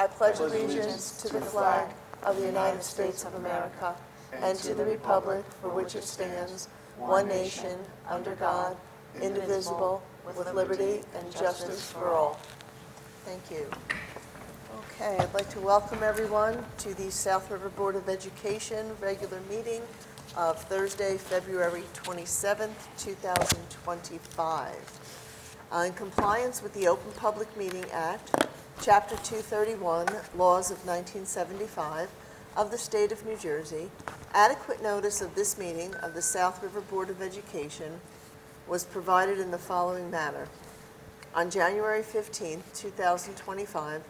I pledge allegiance to the flag of the United States of America and to the republic for which it stands, one nation, under God, indivisible, with liberty and justice for all. Thank you. Okay, I'd like to welcome everyone to the South River Board of Education regular meeting of Thursday, February 27th, 2025. In compliance with the Open Public Meeting Act, Chapter 231, Laws of 1975 of the State of New Jersey, adequate notice of this meeting of the South River Board of Education was provided in the following manner. On January 15, 2025,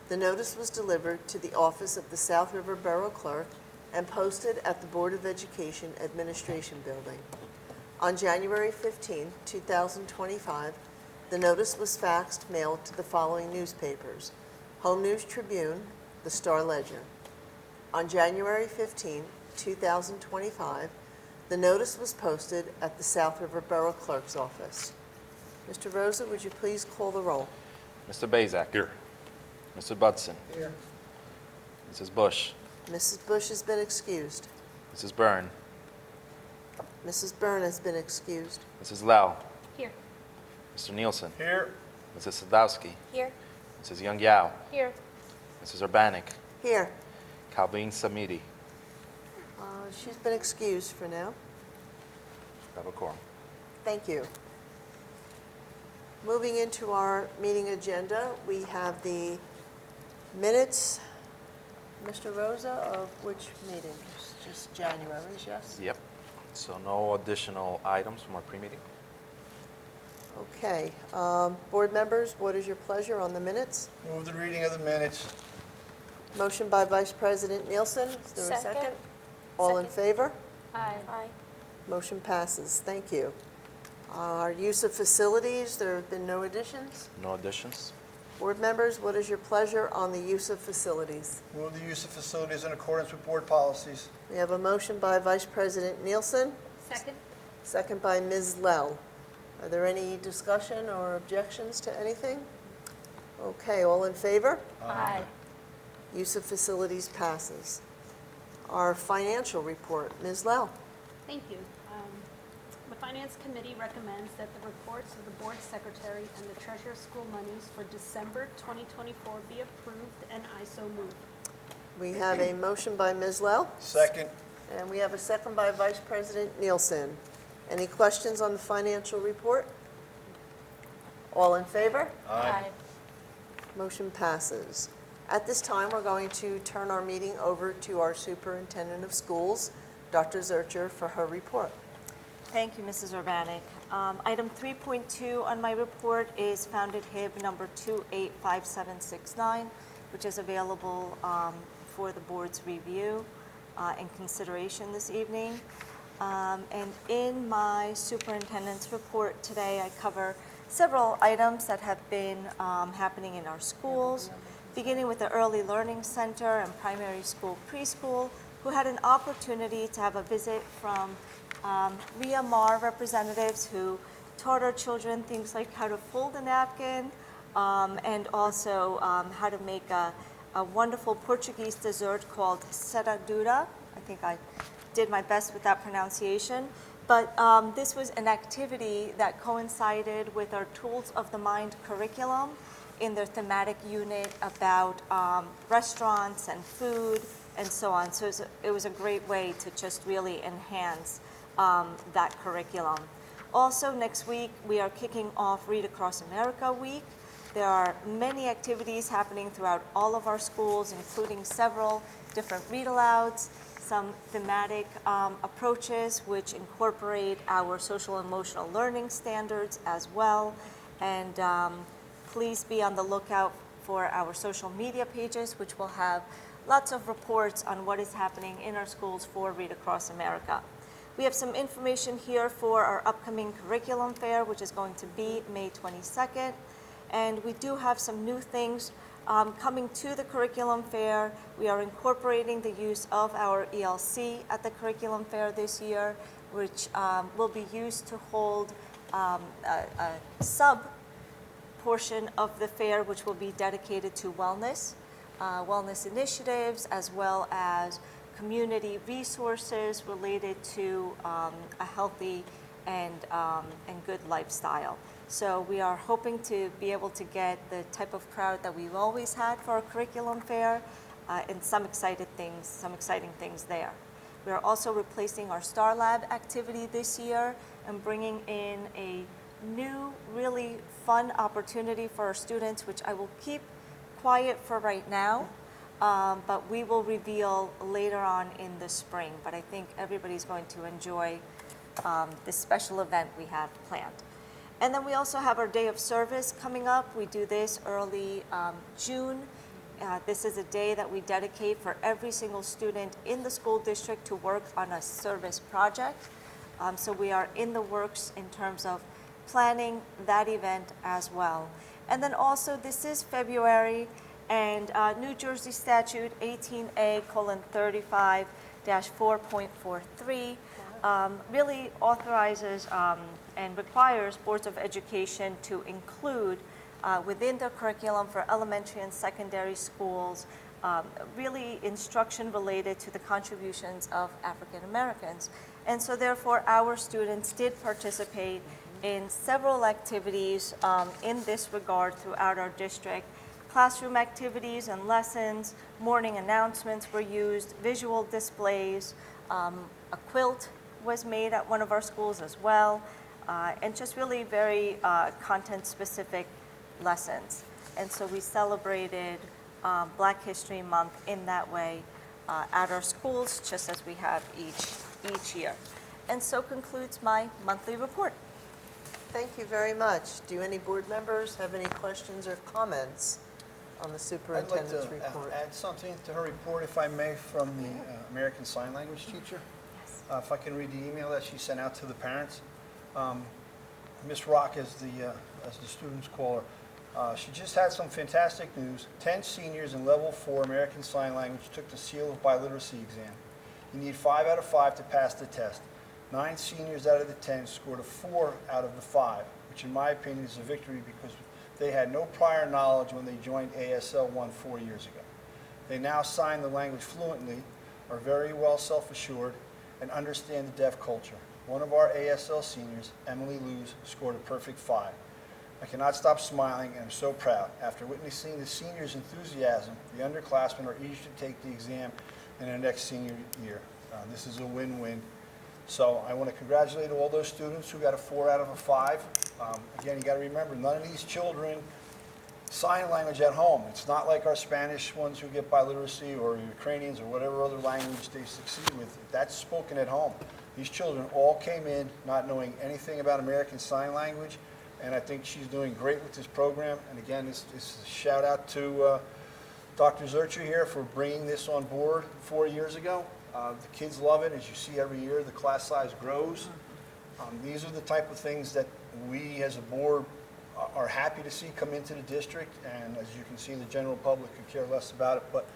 the notice was delivered to the office of the South River Borough Clerk and posted at the Board of Education Administration Building. On January 15, 2025, the notice was faxed, mailed to the following newspapers: Home News Tribune, the Star Ledger. On January 15, 2025, the notice was posted at the South River Borough Clerk's office. Mr. Rosa, would you please call the roll? Mr. Bazak. Here. Mr. Budson. Here. Mrs. Bush. Mrs. Bush has been excused. Mrs. Byrne. Mrs. Byrne has been excused. Mrs. Lau. Here. Mr. Nielsen. Here. Mrs. Sadowski. Here. Mrs. Young Yao. Here. Mrs. Urbanik. Here. Calvin Samidi. She's been excused for now. Have a quorum. Thank you. Moving into our meeting agenda, we have the minutes, Mr. Rosa, of which meeting? Just January's, yes? Yep. So no additional items from our pre-meeting. Okay. Board members, what is your pleasure on the minutes? Move the reading of the minutes. Motion by Vice President Nielsen. Is there a second? Second. All in Second. favor? Aye. Aye. Motion passes. Thank you. Our use of facilities, there have been no additions. No additions. Board members, what is your pleasure on the use of facilities? Move the use of facilities in accordance with board policies. We have a motion by Vice President Nielsen, Second. second by Ms. Lell. Are there any discussion or objections to anything? Okay, all in favor? Aye. Use of facilities passes. Our financial report, Ms. Lell. Thank you. The Finance Committee recommends that the reports of the Board Secretary and the Treasurer's School monies for December 2024 be approved, and I so move. We have a motion by Ms. Lell, Second. and we have a second by Vice President Nielsen. Any questions on the financial report? All in favor? Aye. Motion passes. At this time, we're going to turn our meeting over to our Superintendent of Schools, Dr. Zurcher, for her report. Thank you, Mrs. Urbanik. Item 3.2 on my report is founded HIB number 285769, which is available for the board's review and consideration this evening. And in my superintendent's report today, I cover several items that have been happening in our schools, beginning with the Early Learning Center and Primary School Preschool, who had an opportunity to have a visit from Ria Mar representatives who taught our children things like how to fold a napkin and also how to make a wonderful Portuguese dessert called serradura. I think I did my best with that pronunciation. But this was an activity that coincided with our Tools of the Mind curriculum in their thematic unit about restaurants and food and so on. So it was a great way to just really enhance that curriculum. Also, next week, we are kicking off Read Across America Week. There are many activities happening throughout all of our schools, including several different read-alouds, some thematic approaches which incorporate our social emotional learning standards as well. And please be on the lookout for our social media pages, which will have lots of reports on what is happening in our schools for Read Across America. We have some information here for our upcoming curriculum fair, which is going to be May 22nd. And we do have some new things coming to the curriculum fair. We are incorporating the use of our ELC at the curriculum fair this year, which will be used to hold a sub portion of the fair, which will be dedicated to wellness. wellness initiatives, as well as community resources related to a healthy and good lifestyle. So we are hoping to be able to get the type of crowd that we've always had for our curriculum fair, and some exciting things there. We are also replacing our Star Lab activity this year and bringing in a new, really fun opportunity for our students, which I will keep quiet for right now, but we will reveal later on in the spring. But I think everybody's going to enjoy this special event we have planned. And then we also have our Day of Service coming up. We do this early June. This is a day that we dedicate for every single student in the school district to work on a service project. So we are in the works in terms of planning that event as well. And then also, this is February, and New Jersey Statute 18A:35-4.43 really authorizes and requires boards of education to include within the curriculum for elementary and secondary schools really instruction related to the contributions of African Americans. And so therefore, our students did participate in several activities in this regard throughout our district. Classroom activities and lessons, morning announcements were used, visual displays, a quilt was made at one of our schools as well, and just really very content-specific lessons. And so we celebrated Black History Month in that way at our schools, just as we have each year. And so concludes my monthly report. Thank you very much. Do any board members have any questions or comments on the I'd like superintendent's to report? add something to her report, if I may, from the American Sign Language teacher. Yes. If I can read the email that she sent out to the parents. Miss Rock, as the students call her, she just had some fantastic news. 10 seniors in Level 4 American Sign Language took the Seal of Biliteracy exam. You need 5 out of 5 to pass the test. 9 seniors out of the 10 scored a 4 out of the 5, which in my opinion is a victory because they had no prior knowledge when they joined ASL 1 4 years ago. They now sign the language fluently, are very well self-assured, and understand the deaf culture. One of our ASL seniors, Emily Luz, scored a perfect 5. I cannot stop smiling, and I'm so proud. After witnessing the seniors' enthusiasm, the underclassmen are eager to take the exam in their next senior year. This is a win-win. So I want to congratulate all those students who got a 4 out of a 5. Again, you got to remember, none of these children sign language at home. It's not like our Spanish ones who get biliteracy or Ukrainians or whatever other language they succeed with. That's spoken at home. These children all came in not knowing anything about American Sign Language, and I think she's doing great with this program. And again, this is a shout out to Dr. Zurcher here for bringing this on board 4 years ago. The kids love it. As you see every year, the class size grows. These are the type of things that we as a board are happy to see come into the district, and as you can see, the general public could care less about it. But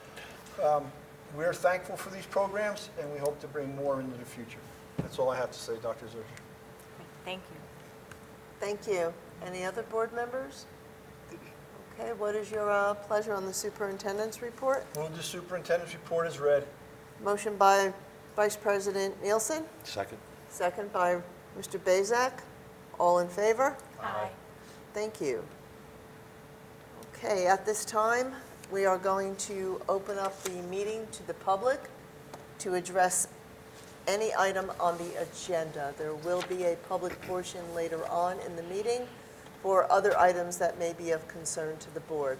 we're thankful for these programs, and we hope to bring more into the future. That's all I have to say, Dr. Zurcher. Thank you. Thank you. Any other board members? Okay, what is your pleasure on the superintendent's report? Move the superintendent's report is read. Motion by Vice President Nielsen, Second. second by Mr. Bezak. All in favor? Aye. Thank you. Okay, at this time, we are going to open up the meeting to the public to address any item on the agenda. There will be a public portion later on in the meeting for other items that may be of concern to the board.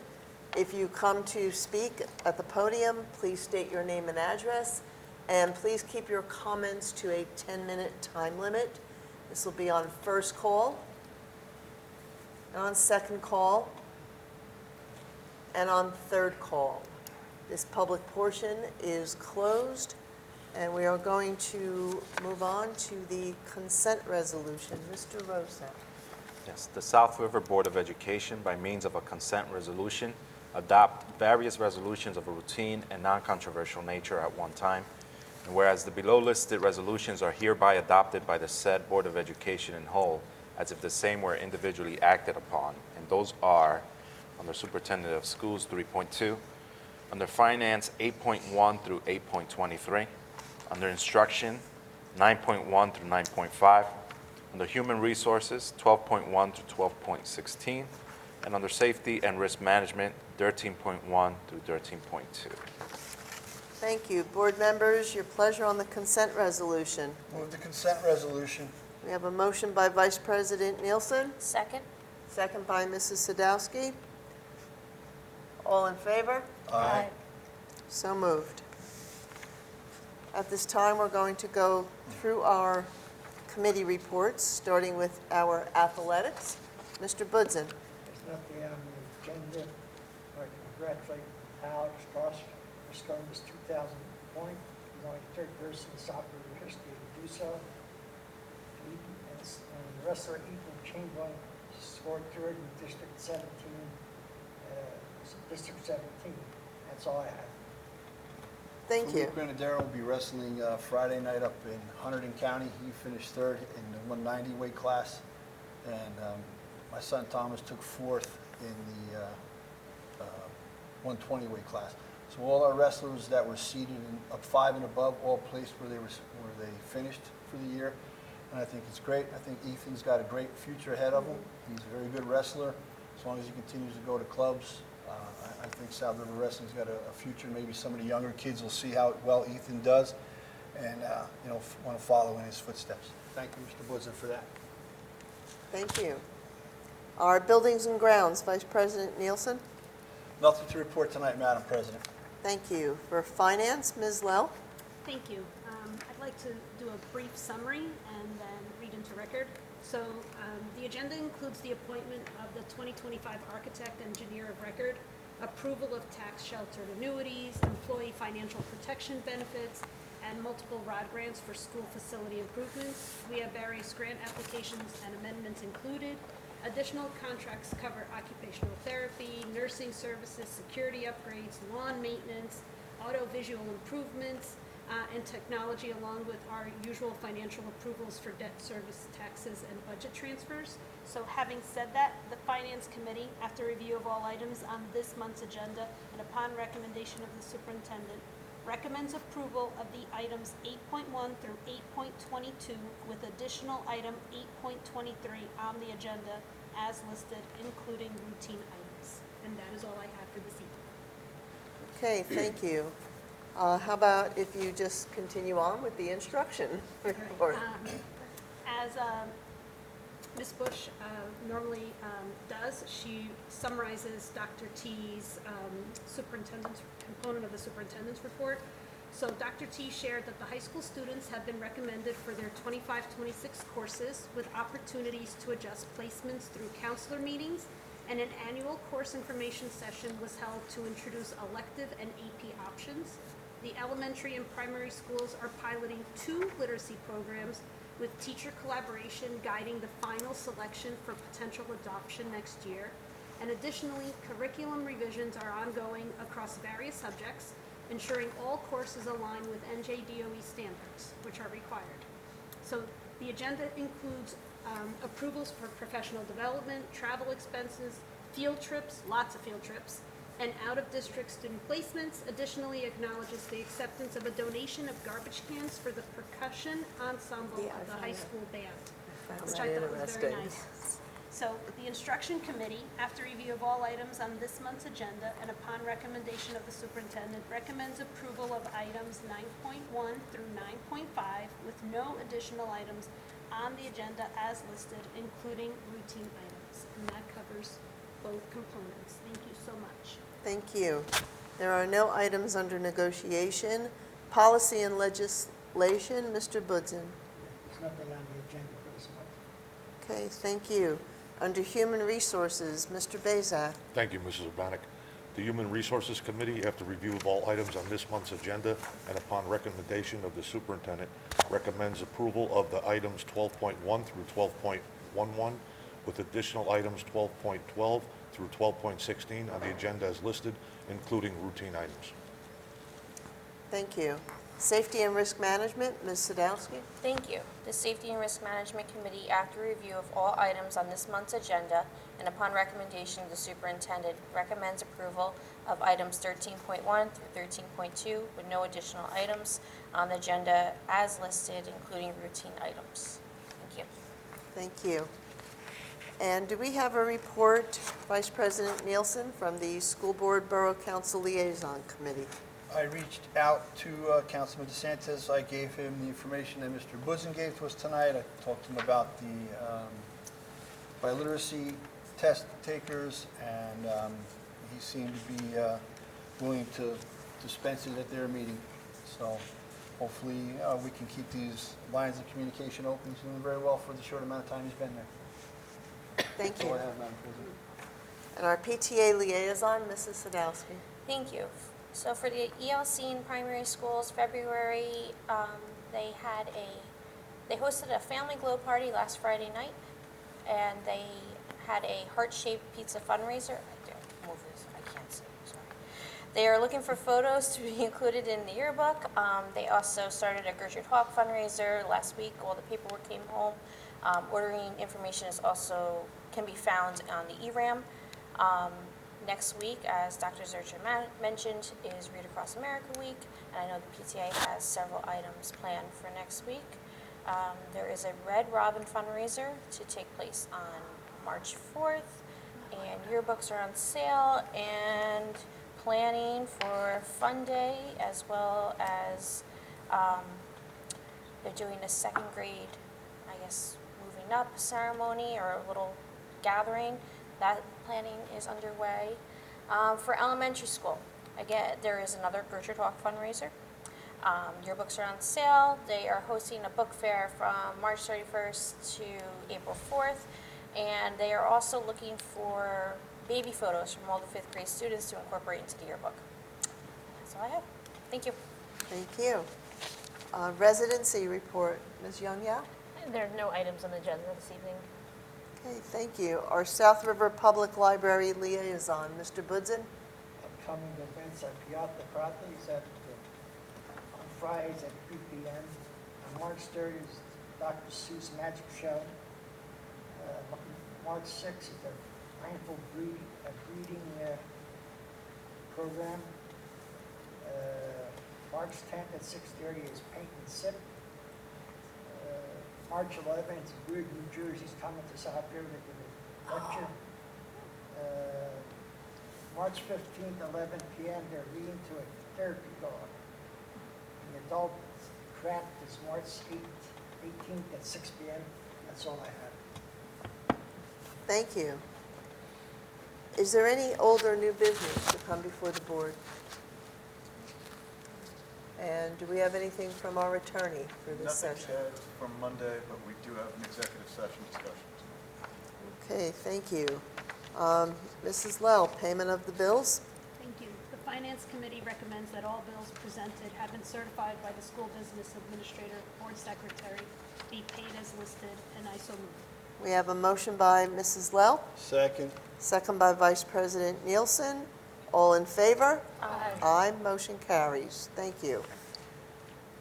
If you come to speak at the podium, please state your name and address, and please keep your comments to a 10-minute time limit. This will be on first call, and on second call, and on third call. This public portion is closed, and we are going to move on to the consent resolution. Mr. Rosa. Yes, the South River Board of Education, by means of a consent resolution, adopt various resolutions of a routine and non-controversial nature at one time. And whereas the below listed resolutions are hereby adopted by the said Board of Education in whole, as if the same were individually acted upon, and those are, under Superintendent of Schools 3.2, Under Finance, 8.1 through 8.23. Under Instruction, 9.1 through 9.5. Under Human Resources, 12.1 to 12.16. And under Safety and Risk Management, 13.1 through 13.2. Thank you. Board members, your pleasure on the consent resolution. Move the consent resolution. We have a motion by Vice President Nielsen, Second? second by Mrs. Sadowski. All in favor? Aye. So moved. At this time, we're going to go through our committee reports, starting with our athletics. Mr. Budzen. There's nothing on the agenda. I congratulate Alex Cross for scoring his 2,000 point. He's only the third person in soccer history to do so. And wrestler Ethan Chamberlain scored third in District 17. District 17. That's all I have. Thank you. Luke Granadero will be wrestling Friday night up in Hunterdon County. He finished third in the 190 weight class. And my son Thomas took fourth in the 120 weight class. So all our wrestlers that were seated in up 5 and above all placed where they finished for the year. And I think it's great. I think Ethan's got a great future ahead of him. He's a very good wrestler. As long as he continues to go to clubs, I think South River Wrestling's got a future. Maybe some of the younger kids will see how well Ethan does and want to follow in his footsteps. Thank you, Mr. Budzen, for that. Thank you. Our buildings and grounds, Vice President Nielsen. Nothing to report tonight, Madam President. Thank you. For finance, Ms. Lell. Thank you. I'd like to do a brief summary and then read into record. So the agenda includes the appointment of the 2025 architect engineer of record, approval of tax sheltered annuities, employee financial protection benefits, and multiple ROD grants for school facility improvements. We have various grant applications and amendments included. Additional contracts cover occupational therapy, nursing services, security upgrades, lawn maintenance, auto-visual improvements, and technology, along with our usual financial approvals for debt service, taxes, and budget transfers. So having said that, the Finance Committee, after review of all items on this month's agenda and upon recommendation of the superintendent, recommends approval of the items 8.1 through 8.22 with additional item 8.23 on the agenda as listed, including routine items. And that is all I have for this evening. Okay, thank you. How about if you just continue on with the instruction report? As Ms. Bush normally does, she summarizes Dr. T's superintendent's component of the superintendent's report. So Dr. T shared that the high school students have been recommended for their 25-26 courses with opportunities to adjust placements through counselor meetings, and an annual course information session was held to introduce elective and AP options. The elementary and primary schools are piloting 2 literacy programs with teacher collaboration guiding the final selection for potential adoption next year. And additionally, curriculum revisions are ongoing across various subjects, ensuring all courses align with NJDOE standards, which are required. So the agenda includes approvals for professional development, travel expenses, field trips, lots of field trips, and out-of-district student placements. Additionally, acknowledges the acceptance of a donation of garbage cans for the percussion ensemble of the high school band, which I thought was very nice. So the Instruction Committee, after review of all items on this month's agenda and upon recommendation of the superintendent, recommends approval of items 9.1 through 9.5 with no additional items on the agenda as listed, including routine items. And that covers both components. Thank you so much. Thank you. There are no items under negotiation. Policy and legislation, Mr. Budzen. There's nothing on the agenda for this month. Okay, thank you. Under Human Resources, Mr. Bezak. Thank you, Mrs. Urbanek. The Human Resources Committee, after review of all items on this month's agenda and upon recommendation of the superintendent, recommends approval of the items 12.1 through 12.11 with additional items 12.12 through 12.16 on the agenda as listed, including routine items. Thank you. Safety and Risk Management, Ms. Sadowski. Thank you. The Safety and Risk Management Committee, after review of all items on this month's agenda and upon recommendation of the superintendent, recommends approval of items 13.1 through 13.2 with no additional items on the agenda as listed, including routine items. Thank you. Thank you. And do we have a report, Vice President Nielsen, from the School Board Borough Council Liaison Committee? I reached out to Councilman DeSantis. I gave him the information that Mr. Buzen gave to us tonight. I talked to him about the biliteracy test takers, and he seemed to be willing to dispense it at their meeting. So hopefully we can keep these lines of communication open. He's doing very well for the short amount of time he's been there. Thank That's all you. I have, Madam President. And our PTA liaison, Mrs. Sadowski. Thank you. So for the ELC in primary schools, February, they hosted a family glow party last Friday night, and they had a heart-shaped pizza fundraiser. I can't see, sorry. They are looking for photos to be included in the yearbook. They also started a Gertrude Hawk fundraiser last week. All the paperwork came home. Ordering information can be found on the ERAM. Next week, as Dr. Zurcher mentioned, is Read Across America Week, and I know the PTA has several items planned for next week. There is a Red Robin fundraiser to take place on March 4th, and yearbooks are on sale, and planning for Fun Day, as well as they're doing a second grade, I guess, moving up ceremony or a little gathering. That planning is underway. For elementary school, again, there is another Gertrude Hawk fundraiser. Yearbooks are on sale. They are hosting a book fair from March 31st to April 4th. And they are also looking for baby photos from all the 5th grade students to incorporate into the yearbook. That's all I have. Thank you. Thank you. Residency report, Ms. Young-Yao. There are no items on the agenda this evening. Okay, thank you. Our South River Public Library liaison, Mr. Budzin. Upcoming events at Piazza Prates on Fridays at 3 p.m. On March 3rd is Dr. Seuss Magic Show. March 6th is the mindful breeding program. March 10th at 6:30 is Paint and Sip. March 11th is Weird New Jersey's coming to South River to give a lecture. March 15th, 11 p.m., they're reading to a therapy dog. The adult craft is March 18th at 6 p.m. That's all I have. Thank you. Is there any old or new business to come before the board? And do we have anything from our attorney for this session? Nothing to add from Monday, but we do have an executive session discussion tonight. Okay, thank you. Mrs. Lell, payment of the bills? Thank you. The Finance Committee recommends that all bills presented have been certified by the School Business Administrator, Board Secretary, be paid as listed, and I so move. We have a motion by Mrs. Lell, Second. second by Vice President Nielsen. All in favor? Aye. Aye, motion carries. Thank you.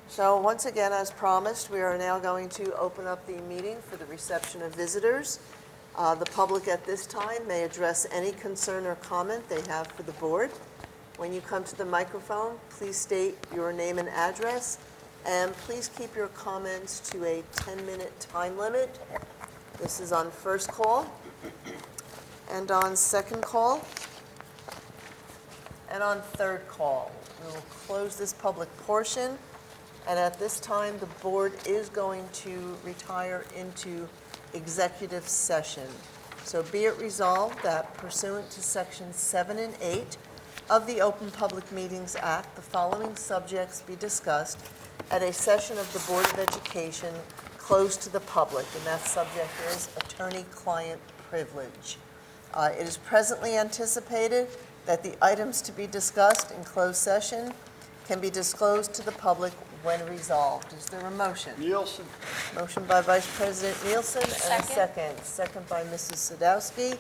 So once again, as promised, we are now going to open up the meeting for the reception of visitors. The public at this time may address any concern or comment they have for the board. When you come to the microphone, please state your name and address, and please keep your comments to a 10-minute time limit. This is on first call, and on second call, and on third call. We will close this public portion, and at this time, the board is going to retire into executive session. So be it resolved that pursuant to Sections 7 and 8 of the Open Public Meetings Act, the following subjects be discussed at a session of the Board of Education closed to the public, and that subject is attorney-client privilege. It is presently anticipated that the items to be discussed in closed session can be disclosed to the public when resolved. Is there a motion? Nielsen. Motion by Vice President Nielsen and a second. Second by Mrs. Sadowski.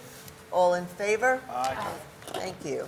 All in favor? Aye. Thank you.